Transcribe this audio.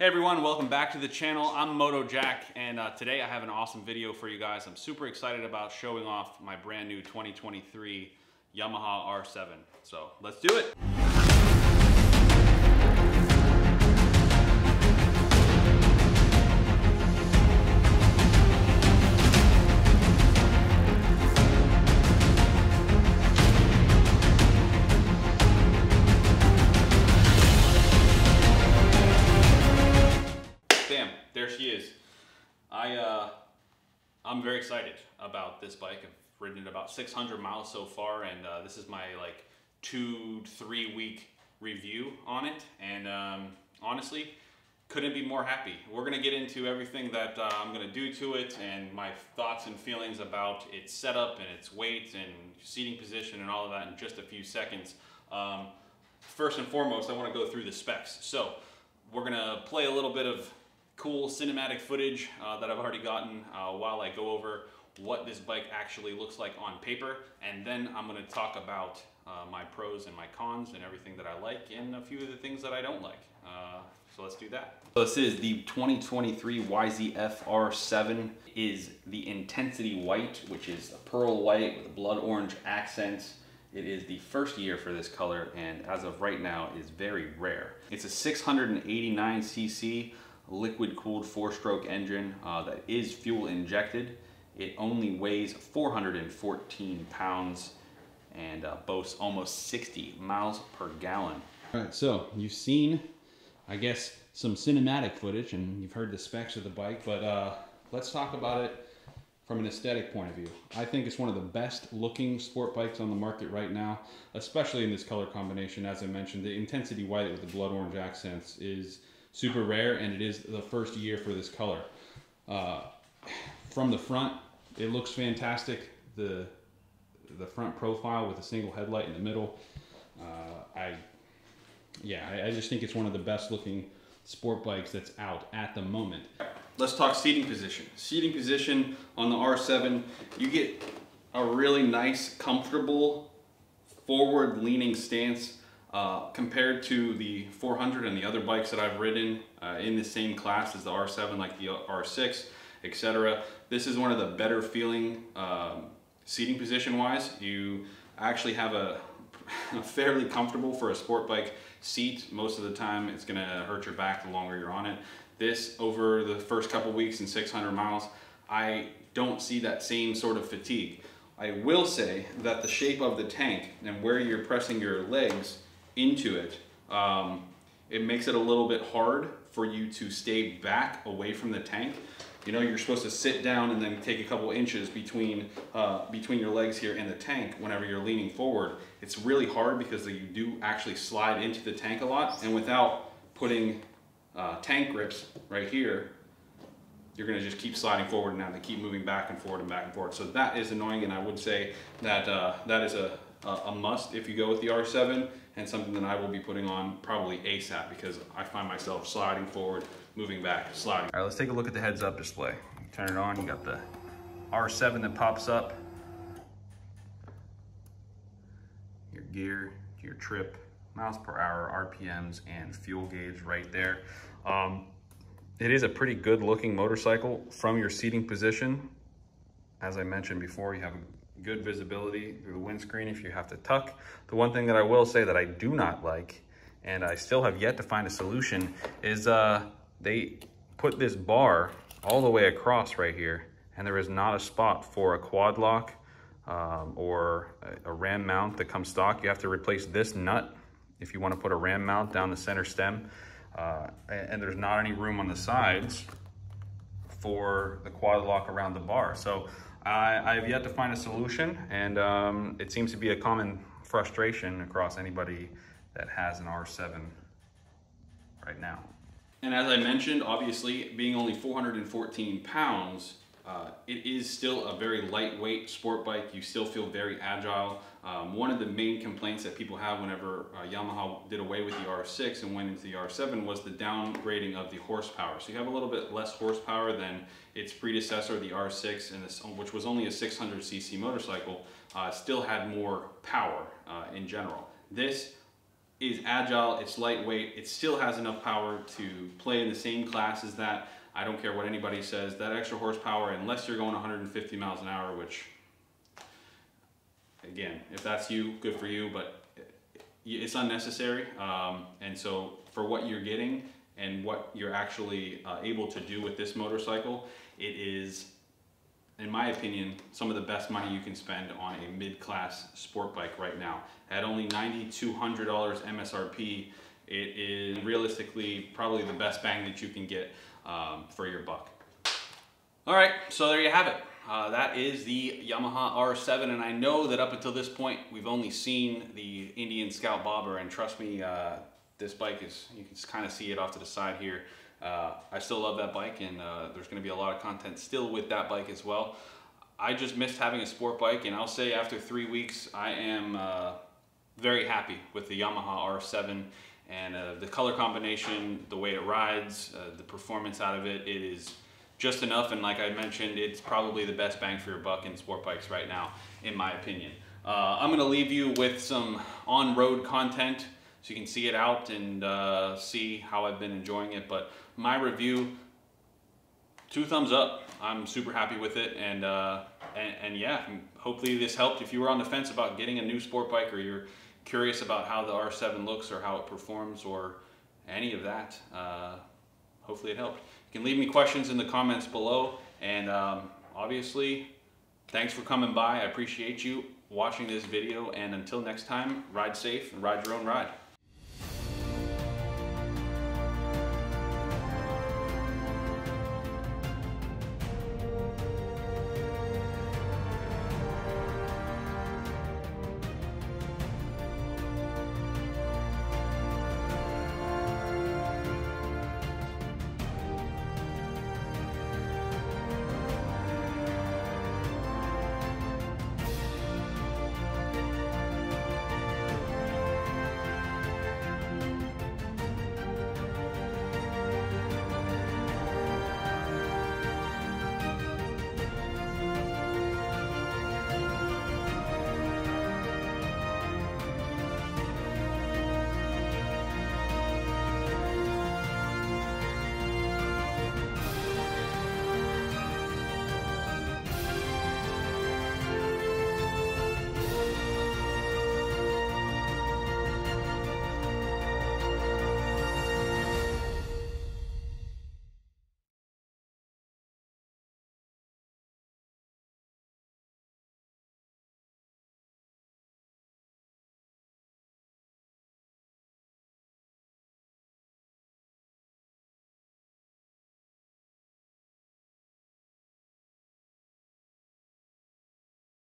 Hey everyone, welcome back to the channel. I'm MotoJack, and today I have an awesome video for you guys. I'm super excited about showing off my brand new 2023 Yamaha R7. So let's do it. There she is. I'm very excited about this bike. I've ridden it about 600 miles so far, and this is my like 2-3 week review on it. And honestly, couldn't be more happy. We're gonna get into everything that I'm gonna do to it and my thoughts and feelings about its setup and its weight and seating position and all of that in just a few seconds. First and foremost, I want to go through the specs. So we're gonna play a little bit of cool cinematic footage that I've already gotten while I go over what this bike actually looks like on paper, and then I'm going to talk about my pros and my cons and everything that I like and a few of the things that I don't like. So let's do that. So this is the 2023 YZF R7. Is the Intensity White, which is a pearl white with a blood orange accents. It is the first year for this color, and as of right now is very rare. It's a 689cc liquid-cooled 4-stroke engine that is fuel injected. It only weighs 414 pounds and boasts almost 60 miles per gallon. All right, so you've seen, I guess, some cinematic footage and you've heard the specs of the bike, but let's talk about it from an aesthetic point of view. I think it's one of the best looking sport bikes on the market right now, especially in this color combination. As I mentioned, the Intensity White with the blood orange accents is super rare, and it is the first year for this color. From the front, it looks fantastic. The front profile with a single headlight in the middle. I just think it's one of the best looking sport bikes that's out at the moment. Let's talk seating position. Seating position on the R7, you get a really nice, comfortable, forward-leaning stance. Compared to the 400 and the other bikes that I've ridden in the same class as the R7, like the R6, etc. This is one of the better feeling seating position wise. You actually have a fairly comfortable for a sport bike seat. Most of the time it's going to hurt your back the longer you're on it. This, over the first couple weeks and 600 miles, I don't see that same sort of fatigue. I will say that the shape of the tank and where you're pressing your legs into it, it makes it a little bit hard for you to stay back away from the tank. You know, you're supposed to sit down and then take a couple inches between your legs here and the tank whenever you're leaning forward. It's really hard because you do actually slide into the tank a lot, and without putting tank grips right here, you're going to just keep sliding forward and have to keep moving back and forward and back and forth. So that is annoying, and I would say that that is a must if you go with the R7, and something that I will be putting on probably ASAP because I find myself sliding forward, moving back, sliding. All right, let's take a look at the heads-up display. Turn it on, you got the R7 that pops up, your gear, your trip, miles per hour, RPMs, and fuel gauge right there. It is a pretty good looking motorcycle from your seating position. As I mentioned before, you have good visibility through the windscreen if you have to tuck. The one thing that I will say that I do not like, and I still have yet to find a solution, is they put this bar all the way across right here, and there is not a spot for a quad lock or a ram mount that comes stock. You have to replace this nut if you want to put a ram mount down the center stem, and there's not any room on the sides for the quad lock around the bar. So I have yet to find a solution, and it seems to be a common frustration across anybody that has an R7 right now. And as I mentioned, obviously, being only 414 pounds, it is still a very lightweight sport bike. You still feel very agile. One of the main complaints that people have whenever Yamaha did away with the R6 and went into the R7 was the downgrading of the horsepower. So you have a little bit less horsepower than its predecessor, the R6, and this, which was only a 600cc motorcycle, still had more power in general. This is agile, it's lightweight, it still has enough power to play in the same class as that. I don't care what anybody says, that extra horsepower, unless you're going 150 miles an hour, which, again, if that's you, good for you, but it's unnecessary. And so for what you're getting and what you're actually able to do with this motorcycle, it is, in my opinion, some of the best money you can spend on a mid-class sport bike right now. At only $9,200 MSRP, it is realistically probably the best bang that you can get for your buck. All right, so there you have it. That is the Yamaha R7, and I know that up until this point, we've only seen the Indian Scout Bobber, and trust me, this bike is, you can kind of see it off to the side here. I still love that bike, and there's going to be a lot of content still with that bike as well. I just missed having a sport bike, and I'll say after 3 weeks, I am very happy with the Yamaha R7, and the color combination, the way it rides, the performance out of it, it is just enough. And like I mentioned, it's probably the best bang for your buck in sport bikes right now, in my opinion. I'm going to leave you with some on-road content so you can see it out and see how I've been enjoying it. But my review, 2 thumbs up. I'm super happy with it, and yeah, hopefully this helped. If you were on the fence about getting a new sport bike, or you're curious about how the R7 looks or how it performs or any of that, hopefully it helped. You can leave me questions in the comments below, and obviously, thanks for coming by. I appreciate you watching this video, and until next time, ride safe and ride your own ride.